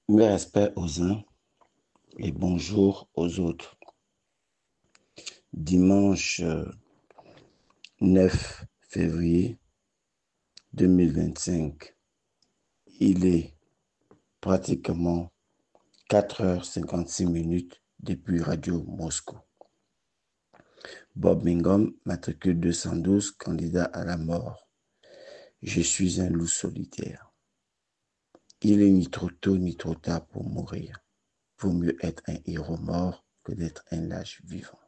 Mes respects aux uns et bonjour aux autres. Dimanche 9 février 2025, il est pratiquement 4h56 depuis Radio Moscou. Bob Mingom, matricule 212, candidat à la mort. Je suis un loup solitaire. Il est ni trop tôt ni trop tard pour mourir. Vaut mieux être un héros mort que d'être un lâche vivant.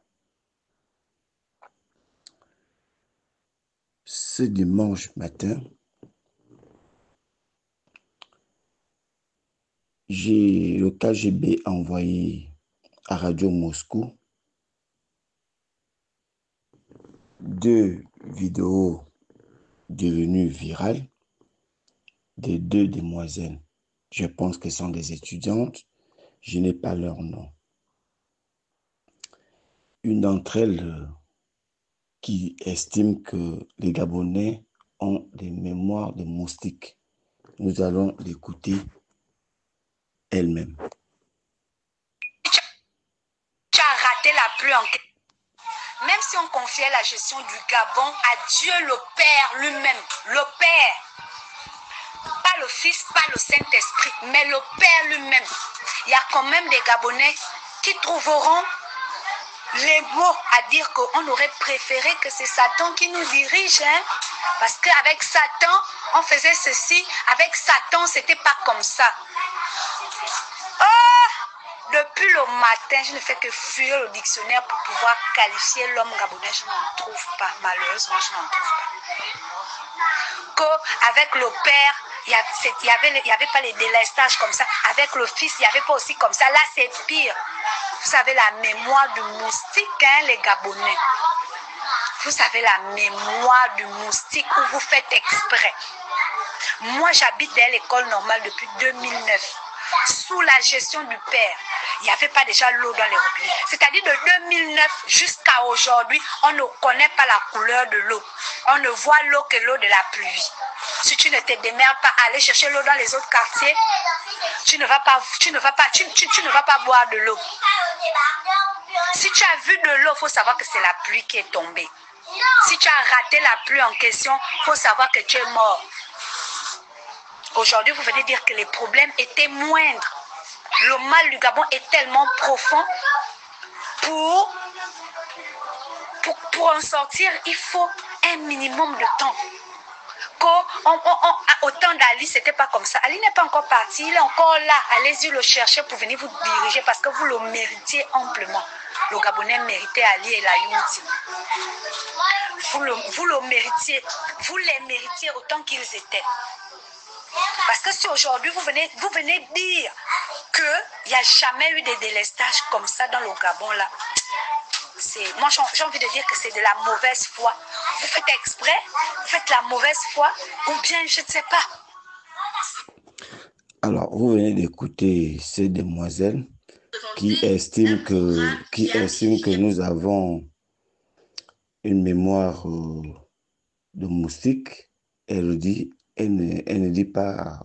Ce dimanche matin, le KGB a envoyé à Radio Moscou 2 vidéos devenues virales de 2 demoiselles. Je pense que ce sont des étudiantes. Je n'ai pas leur nom. Une d'entre elles qui estime que les Gabonais ont des mémoires de moustiques. Nous allons l'écouter elle-même. Tu as raté la pluie en... Même si on confiait la gestion du Gabon à Dieu le Père lui-même, le Père, pas le Fils, pas le Saint-Esprit, mais le Père lui-même, il y a quand même des Gabonais qui trouveront les mots à dire qu'on aurait préféré que c'est Satan qui nous dirige, hein? Parce qu'avec Satan, on faisait ceci, avec Satan, c'était pas comme ça. Oh! Depuis le matin, je ne fais que fuir le dictionnaire pour pouvoir qualifier l'homme gabonais. Je n'en trouve pas, malheureusement, je n'en trouve pas. Qu'avec le Père, il y avait pas les délestages comme ça. Avec le Fils, il n'y avait pas aussi comme ça. Là, c'est pire. Vous avez la mémoire du moustique, hein, les Gabonais. Vous avez la mémoire du moustique où vous faites exprès. Moi, j'habite dans l'école normale depuis 2009, sous la gestion du Père. Il n'y avait pas déjà l'eau dans les robinets. C'est-à-dire de 2009 jusqu'à aujourd'hui, on ne connaît pas la couleur de l'eau. On ne voit l'eau que l'eau de la pluie. Si tu ne te démerdes pas à aller chercher l'eau dans les autres quartiers, tu ne vas pas boire de l'eau. Si tu as vu de l'eau, il faut savoir que c'est la pluie qui est tombée. Si tu as raté la pluie en question, il faut savoir que tu es mort. Aujourd'hui, vous venez dire que les problèmes étaient moindres. Le mal du Gabon est tellement profond. Pour en sortir, il faut un minimum de temps. Au temps d'Ali, ce n'était pas comme ça. Ali n'est pas encore parti, il est encore là. Allez-y le chercher pour venir vous diriger parce que vous le méritiez amplement. Le Gabonais méritait Ali et la Yunti. Vous le méritiez, vous les méritiez autant qu'ils étaient. Parce que si aujourd'hui vous venez dire qu'il n'y a jamais eu de délestage comme ça dans le Gabon là, moi j'ai envie de dire que c'est de la mauvaise foi. Vous faites exprès, vous faites la mauvaise foi, ou bien je ne sais pas. Alors, vous venez d'écouter ces demoiselles qui estiment que nous avons une mémoire de moustique. Elle ne dit pas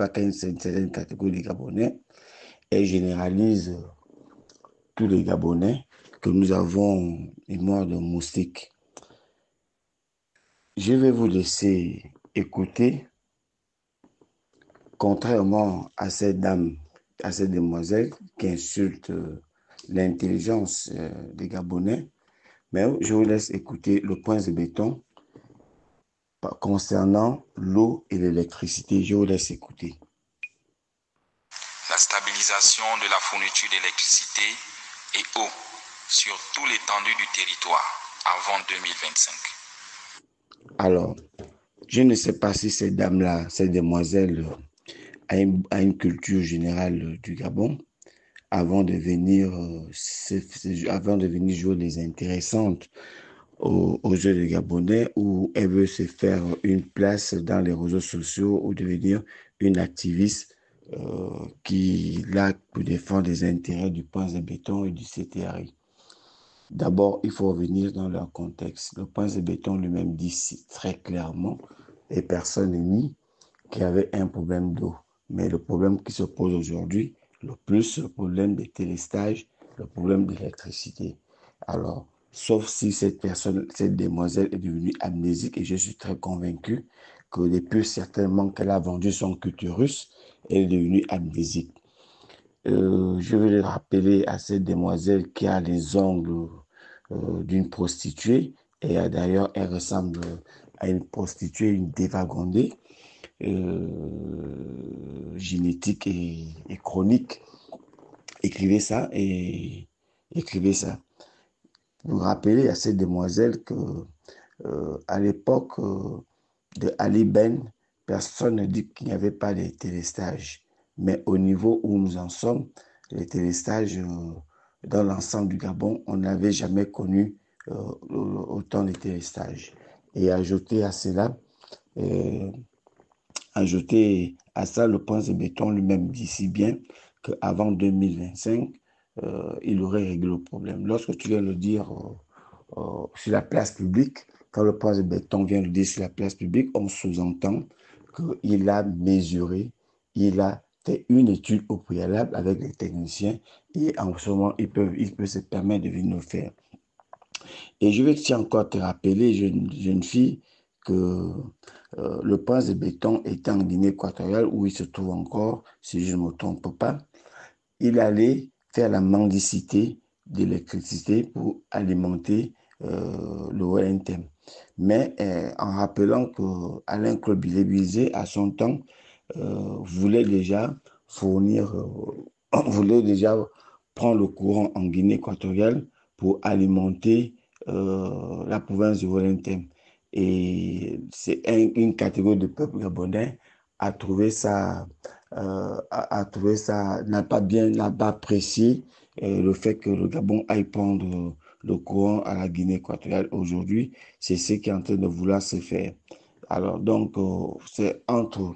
qu'à une certaine catégorie de Gabonais. Elle généralise tous les Gabonais que nous avons une mémoire de moustique. Je vais vous laisser écouter. Contrairement à cette dame, à cette demoiselle qui insulte l'intelligence des Gabonais, mais je vous laisse écouter le point de béton concernant l'eau et l'électricité. Je vous laisse écouter. La stabilisation de la fourniture d'électricité et eau sur tout l'étendue du territoire avant 2025. Alors, je ne sais pas si cette dame-là, cette demoiselle, a une culture générale du Gabon avant de venir jouer les intéressantes aux jeux des Gabonais, où elle veut se faire une place dans les réseaux sociaux ou devenir une activiste qui là pour défendre les intérêts du Point de Béton et du CTRI. D'abord, il faut revenir dans leur contexte. Le Point de Béton lui-même dit très clairement, et personne n'est mis, qu'il y avait un problème d'eau. Mais le problème qui se pose aujourd'hui, le plus, c'est le problème des téléstages, le problème de l'électricité. Alors, sauf si cette personne, cette demoiselle est devenue amnésique, et je suis très convaincu que depuis certainement qu'elle a vendu son culturus, elle est devenue amnésique. Je veux le rappeler à cette demoiselle qui a les ongles d'une prostituée, et d'ailleurs, elle ressemble à une prostituée, une dévagondée génétique et chronique. Écrivez ça et écrivez ça. Vous rappelez à cette demoiselle que à l'époque de Ali Ben, personne ne dit qu'il n'y avait pas de télestage. Mais au niveau où nous en sommes, les téléstages dans l'ensemble du Gabon, on n'avait jamais connu autant de téléstages. Et ajouter à cela, euh, ajouter à ça, le prince de béton lui-même dit si bien qu'avant 2025, il aurait réglé le problème. Lorsque tu viens le dire sur la place publique, quand le prince de béton vient le dire sur la place publique, on sous-entend qu'il a mesuré, il a fait une étude au préalable avec les techniciens et en ce moment, il peut se permettre de venir le faire. Et je vais aussi encore te rappeler, jeune fille, que le prince de béton était en Guinée équatoriale, où il se trouve encore, si je ne me trompe pas. Il allait faire la mendicité d'électricité pour alimenter le ONTM. Mais en rappelant que Alain Claude Bilé-Buisé, à son temps, voulait déjà fournir, voulait déjà prendre le courant en Guinée équatoriale pour alimenter la province de Wellington. Et c'est une catégorie de peuple gabonais a trouvé ça, n'a pas apprécié le fait que le Gabon aille prendre le courant à la Guinée équatoriale aujourd'hui. C'est ce qui est en train de vouloir se faire. Alors donc, c'est entre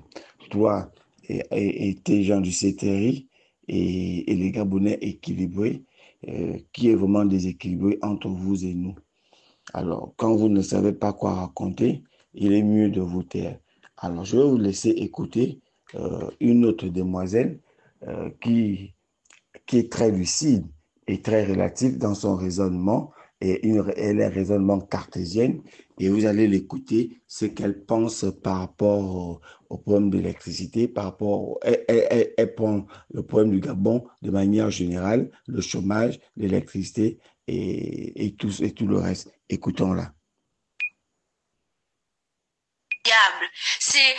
toi et tes gens du CTRI et les Gabonais équilibrés, qui est vraiment déséquilibré entre vous et nous. Alors, quand vous ne savez pas quoi raconter, il est mieux de vous taire. Alors, je vais vous laisser écouter une autre demoiselle euh, qui, qui est très lucide et très relative dans son raisonnement. Elle est un raisonnement cartésienne et vous allez l'écouter, ce qu'elle pense par rapport au problème de l'électricité, par rapport, elle prend le problème du Gabon de manière générale, le chômage, l'électricité et tout le reste. Écoutons-la. C'est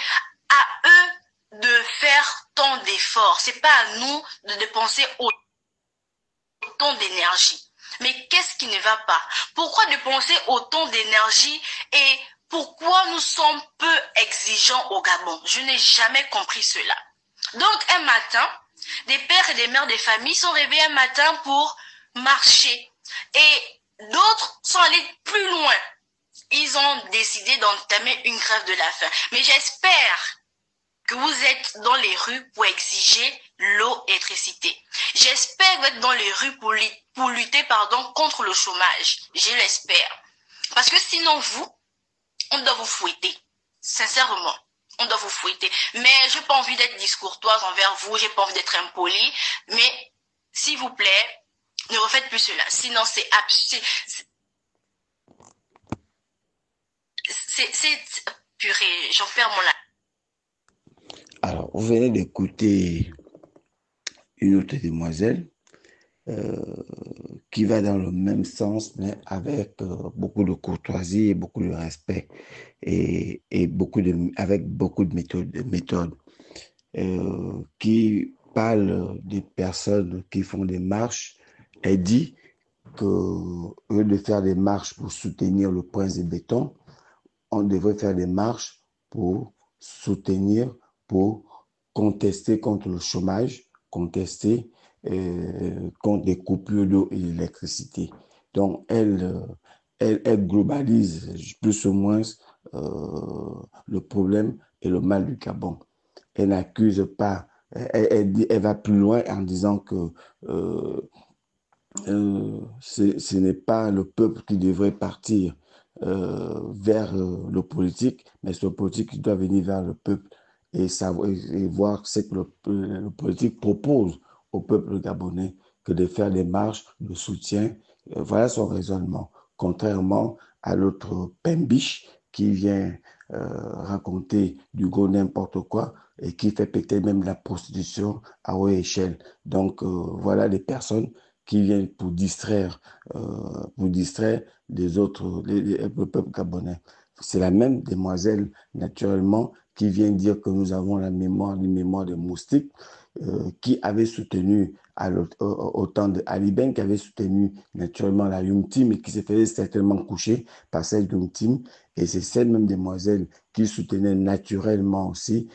à eux de faire tant d'efforts. C'est pas à nous de dépenser autant d'énergie. Mais qu'est-ce qui ne va pas? Pourquoi dépenser autant d'énergie et pourquoi nous sommes peu exigeants au Gabon? Je n'ai jamais compris cela. Donc un matin, des pères et des mères des familles sont réveillés un matin pour marcher et d'autres sont allés plus loin. Ils ont décidé d'entamer une grève de la faim. Mais j'espère que vous êtes dans les rues pour exiger l'eau et l'électricité. J'espère que vous êtes dans les rues pour lutter contre le chômage. Je l'espère. Parce que sinon, on doit vous fouetter. Sincèrement, on doit vous fouetter. Mais je n'ai pas envie d'être discourtoise envers vous, j'ai pas envie d'être impolie. Mais, s'il vous plaît, ne refaites plus cela. Sinon, c'est absurde. Purée, j'en perds mon âme. Alors, vous venez d'écouter une autre demoiselle qui va dans le même sens, mais avec beaucoup de courtoisie et beaucoup de respect et avec beaucoup de méthodes qui parle des personnes qui font des marches. Elle dit que eux de faire des marches pour soutenir le prince de béton, on devrait faire des marches pour soutenir, pour contester contre le chômage, contester contre les coupures d'eau et d'électricité. Donc, elle globalise plus ou moins le problème et le mal du Gabon. Elle n'accuse pas, elle va plus loin en disant que ce n'est pas le peuple qui devrait partir vers le politique, mais c'est le politique qui doit venir vers le peuple. et voir ce que le politique propose au peuple gabonais que de faire des marches de soutien. Voilà son raisonnement. Contrairement à l'autre Pembiche qui vient raconter du gros n'importe quoi et qui fait péter même la prostitution à haute échelle. Donc voilà des personnes qui viennent pour distraire les autres, le peuple gabonais. C'est la même demoiselle, naturellement, qui vient dire que nous avons une mémoire de moustique, qui avait soutenu au temps de Ali Ben, qui avait soutenu naturellement la Young Team et qui se faisait certainement coucher par cette Young Team. Et c'est cette même demoiselle qui soutenait naturellement aussi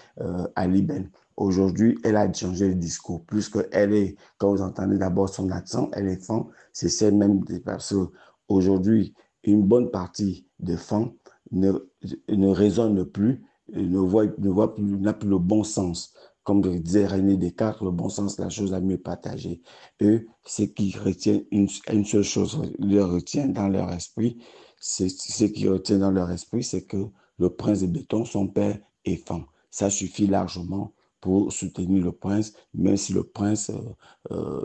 Ali Ben. Aujourd'hui, elle a changé le discours, puisqu'elle est, quand vous entendez d'abord son accent, elle est femme, c'est celle même des personnes. Aujourd'hui, une bonne partie des femmes ne raisonne plus, n'a plus le bon sens. Comme disait René Descartes, le bon sens, la chose la mieux partagée. Eux, ce qui retient une seule chose, leur retient dans leur esprit, ce qui retient dans leur esprit, c'est que le prince de béton, son père est femme. Ça suffit largement pour soutenir le prince, même si le prince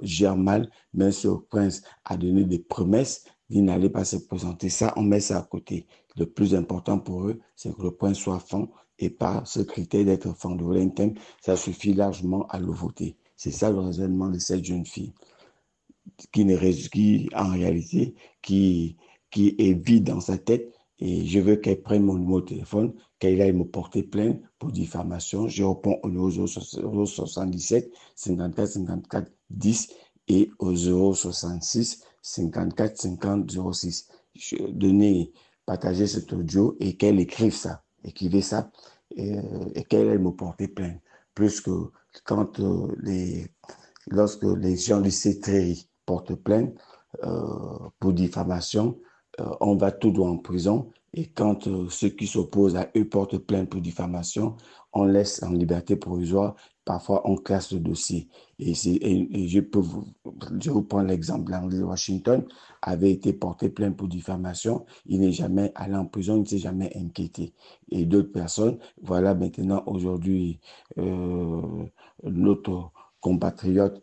gère mal, même si le prince a donné des promesses, il n'allait pas se présenter. Ça, on met ça à côté. Le plus important pour eux, c'est que le prince soit femme et pas ce critère d'être femme de Wellington. Ça suffit largement à le voter. C'est ça le raisonnement de cette jeune fille qui en réalité, qui est vide dans sa tête. Et je veux qu'elle prenne mon numéro de téléphone, qu'elle aille me porter plainte pour diffamation. Je réponds au numéro 077 54 54 10 et au 066 54 50 06. Partager cet audio et qu'elle écrive ça. Écrivez ça et qu'elle aille me porter plainte. Plus que quand lorsque les gens du CTRI portent plainte pour diffamation, on va tout droit en prison. Et quand ceux qui s'opposent à eux portent plainte pour diffamation, on laisse en liberté provisoire. Parfois, on classe le dossier. Et je vous prends l'exemple. L'Anglais de Washington avait été porté plainte pour diffamation. Il n'est jamais allé en prison, il ne s'est jamais inquiété. Et d'autres personnes, voilà maintenant, aujourd'hui, notre compatriote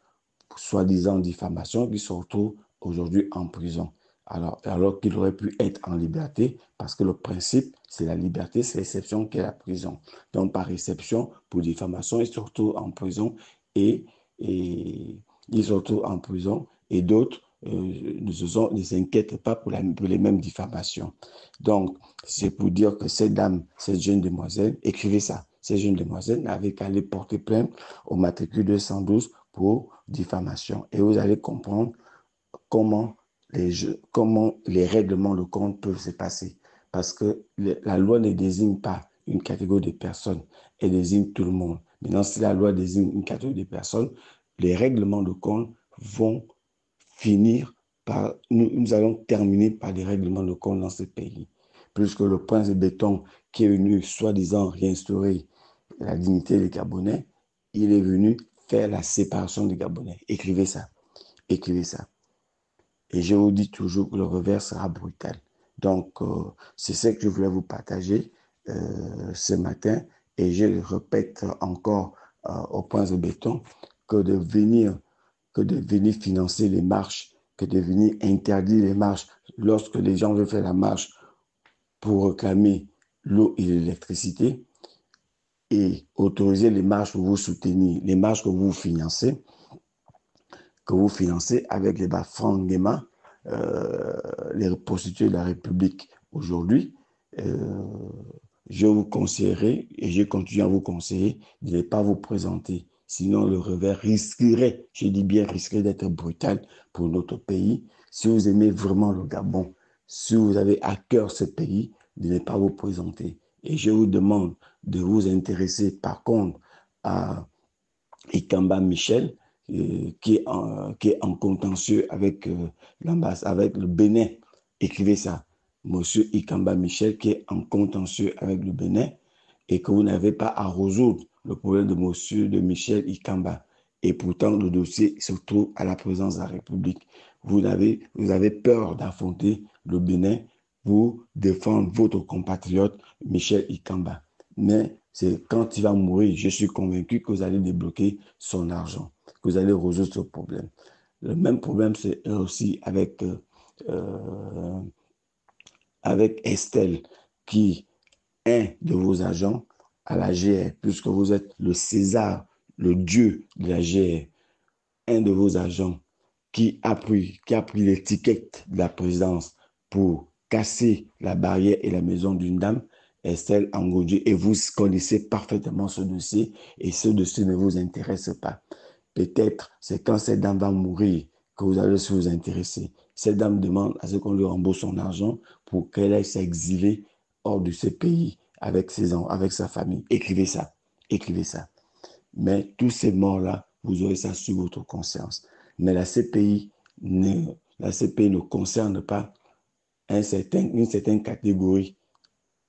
soi-disant diffamation qui se retrouve aujourd'hui en prison. Alors qu'il aurait pu être en liberté, parce que le principe, c'est la liberté, c'est l'exception qui est la prison. Donc, par exception, pour diffamation, il se retrouve en prison et il se retrouve en prison et d'autres ne s'inquiètent pas pour les mêmes diffamations. Donc, c'est pour dire que cette dame, cette jeune demoiselle, écrivez ça, cette jeune demoiselle n'avait qu'à aller porter plainte au matricule 212 pour diffamation. Et vous allez comprendre comment les règlements de compte peuvent se passer. Parce que la loi ne désigne pas une catégorie de personnes, elle désigne tout le monde. Maintenant, si la loi désigne une catégorie de personnes, les règlements de compte vont finir par... Nous allons terminer par des règlements de compte dans ce pays. Puisque le prince de béton qui est venu soi-disant réinstaurer la dignité des Gabonais, il est venu faire la séparation des Gabonais. Écrivez ça. Écrivez ça. Et je vous dis toujours que le revers sera brutal. Donc, c'est ce que je voulais vous partager ce matin. Et je le répète encore au point de béton, que de venir financer les marches, que de venir interdire les marches lorsque les gens veulent faire la marche pour réclamer l'eau et l'électricité et autoriser les marches pour vous soutenir, les marches que vous financez avec les Bafran Nguema, les prostituées de la République aujourd'hui, je vous conseillerais, et je continue à vous conseiller, de ne pas vous présenter. Sinon, le revers risquerait, je dis bien risquerait d'être brutal pour notre pays. Si vous aimez vraiment le Gabon, si vous avez à cœur ce pays, de ne pas vous présenter. Et je vous demande de vous intéresser, par contre, à Ikamba Michel, qui est en contentieux avec l'ambassade, avec le Bénin. Écrivez ça. Monsieur Ikamba Michel, qui est en contentieux avec le Bénin, et que vous n'avez pas à résoudre le problème de monsieur de Michel Ikamba. Et pourtant, le dossier se trouve à la présidence de la République. Vous avez peur d'affronter le Bénin pour défendre votre compatriote Michel Ikamba. Mais C'est quand il va mourir, je suis convaincu que vous allez débloquer son argent, que vous allez résoudre ce problème. Le même problème, c'est aussi avec Estelle, qui un de vos agents à la GR, puisque vous êtes le César, le dieu de la GR, un de vos agents qui a pris l'étiquette de la présidence pour casser la barrière et la maison d'une dame, Estelle Angodji, et vous connaissez parfaitement ce dossier, et ce dossier ne vous intéresse pas. Peut-être c'est quand cette dame va mourir que vous allez vous intéresser. Cette dame demande à ce qu'on lui rembourse son argent pour qu'elle aille s'exiler hors de ce pays avec avec sa famille. Écrivez ça. Écrivez ça. Mais tous ces morts-là, vous aurez ça sur votre conscience. Mais la CPI ne concerne pas une certaine catégorie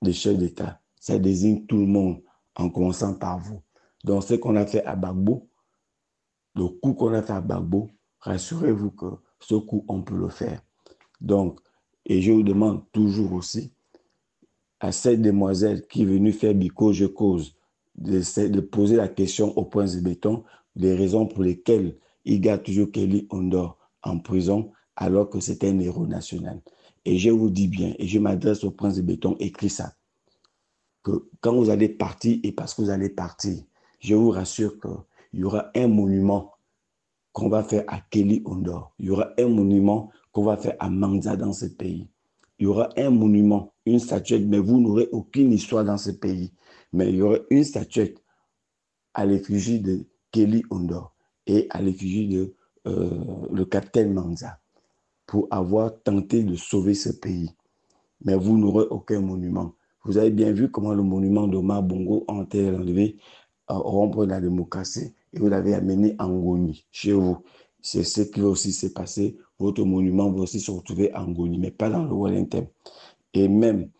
de chefs d'État. Ça désigne tout le monde, en commençant par vous. Donc, ce qu'on a fait à Gbagbo, le coup qu'on a fait à Gbagbo, rassurez-vous que ce coup, on peut le faire. Donc, et je vous demande toujours aussi à cette demoiselle qui est venue faire Bico, je cause, de poser la question au point de béton, les raisons pour lesquelles il garde toujours Kelly Ondor en prison alors que c'était un héros national. Et je vous dis bien, et je m'adresse au prince de béton, écrit ça, que quand vous allez partir, et parce que vous allez partir, je vous rassure qu'il y aura un monument qu'on va faire à Kelly Ondor. Il y aura un monument qu'on va faire à Manza dans ce pays. Il y aura un monument, une statuette, mais vous n'aurez aucune histoire dans ce pays. Mais il y aura une statuette à l'effigie de Kelly Ondor et à l'effigie de le capitaine Manza pour avoir tenté de sauver ce pays. Mais vous n'aurez aucun monument. Vous avez bien vu comment le monument d'Omar Bongo a été enlevé au rond-point de la démocratie et vous l'avez amené en Ngoni, chez vous. C'est ce qui va aussi se passer. Votre monument va aussi se retrouver en Ngoni, mais pas dans le Wellington. Et même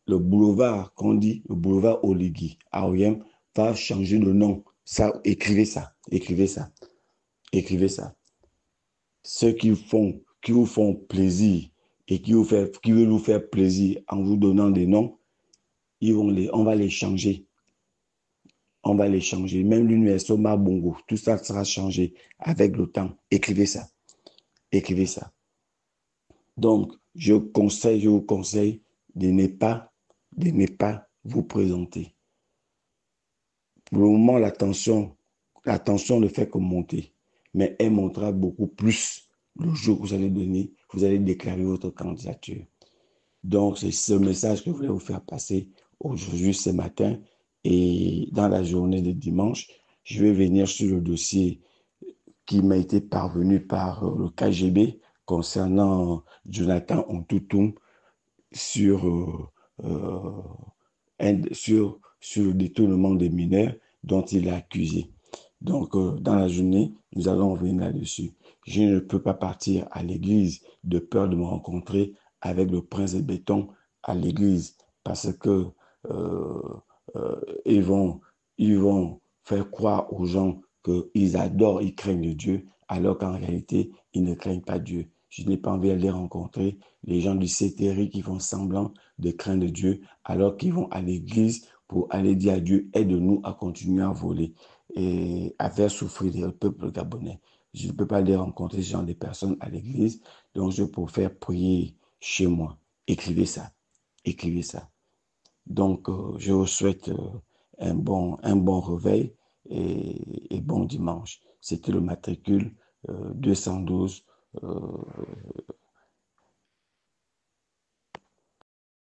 le boulevard qu'on dit, le boulevard Oligui à Oyem, va changer de nom. Ça, écrivez ça, écrivez ça, écrivez ça. Ceux qui vous font plaisir et qui veulent vous faire plaisir en vous donnant des noms, on va les changer. On va les changer. Même l'université Omar Bongo, tout ça sera changé avec le temps. Écrivez ça. Écrivez ça. Donc, je vous conseille de ne pas vous présenter. Pour le moment, la tension ne fait que monter, mais elle montera beaucoup plus le jour où vous allez déclarer votre candidature. Donc, c'est ce message que je voulais vous faire passer aujourd'hui, ce matin, et dans la journée de dimanche, je vais venir sur le dossier qui m'a été parvenu par le KGB concernant Jonathan Ontutum sur le détournement des mineurs dont il est accusé. Donc, dans la journée, nous allons revenir là-dessus. Je ne peux pas partir à l'église de peur de me rencontrer avec le prince de béton à l'église parce que ils vont faire croire aux gens qu'ils adorent, ils craignent Dieu, alors qu'en réalité, ils ne craignent pas Dieu. Je n'ai pas envie d'aller rencontrer les gens du CTRI qui font semblant de craindre Dieu, alors qu'ils vont à l'église pour aller dire à Dieu, aide-nous à continuer à voler et à faire souffrir le peuple gabonais. Je ne peux pas aller rencontrer ce genre de personnes à l'église, donc je préfère prier chez moi. Écrivez ça. Écrivez ça. Donc, je vous souhaite un bon réveil et bon dimanche. C'était le matricule 212